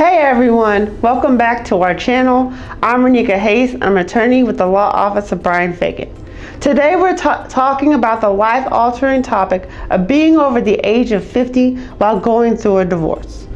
Hey everyone, welcome back to our channel. I'm Renika Hayes. I'm an attorney with the law office of Bryan Fagan. Today we're talking about the life-altering topic of being over the age of 50 while going through a divorce.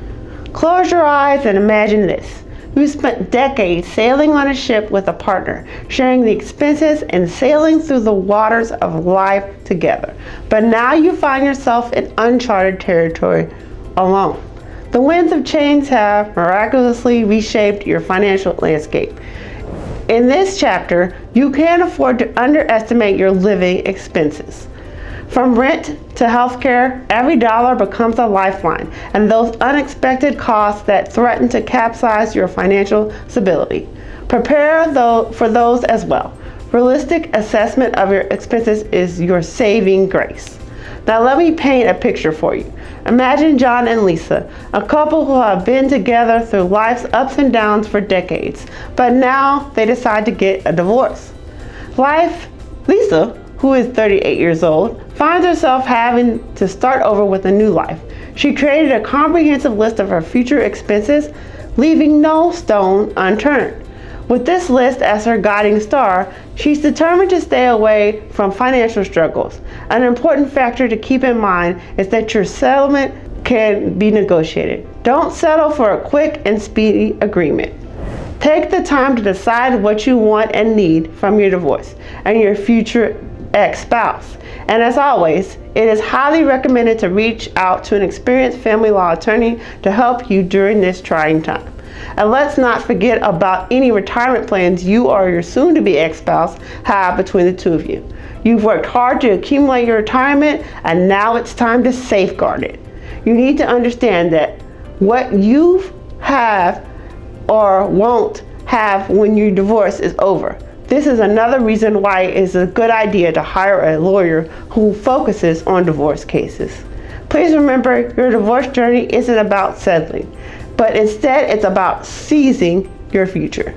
Close your eyes and imagine this. You spent decades sailing on a ship with a partner, sharing the expenses and sailing through the waters of life together. But now you find yourself in uncharted territory alone. The winds of change have miraculously reshaped your financial landscape. In this chapter, you can't afford to underestimate your living expenses. From rent to healthcare, every dollar becomes a lifeline, and those unexpected costs that threaten to capsize your financial stability. Prepare for those as well. Realistic assessment of your expenses is your saving grace. Now let me paint a picture for you. Imagine John and Lisa, a couple who have been together through life's ups and downs for decades, but now they decide to get a divorce. Lisa, who is 38 years old, finds herself having to start over with a new life. She created a comprehensive list of her future expenses, leaving no stone unturned. With this list as her guiding star, she's determined to stay away from financial struggles. An important factor to keep in mind is that your settlement can be negotiated. Don't settle for a quick and speedy agreement. Take the time to decide what you want and need from your divorce and your future ex-spouse. And as always, it is highly recommended to reach out to an experienced family law attorney to help you during this trying time. And let's not forget about any retirement plans you or your soon-to-be ex-spouse have between the two of you. You've worked hard to accumulate your retirement, and now it's time to safeguard it. You need to understand that what you have or won't have when your divorce is over. This is another reason why it is a good idea to hire a lawyer who focuses on divorce cases. Please remember, your divorce journey isn't about settling, but instead it's about seizing your future.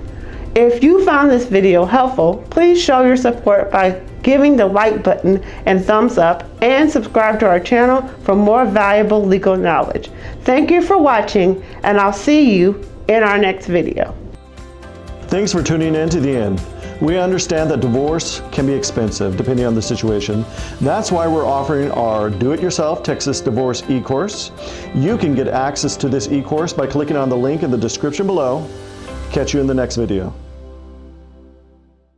If you found this video helpful, please show your support by giving the like button and thumbs up, and subscribe to our channel for more valuable legal knowledge. Thank you for watching, and I'll see you in our next video. Thanks for tuning in to the end. We understand that divorce can be expensive depending on the situation. That's why we're offering our Do-It-Yourself Texas Divorce e-course. You can get access to this e-course by clicking on the link in the description below. Catch you in the next video.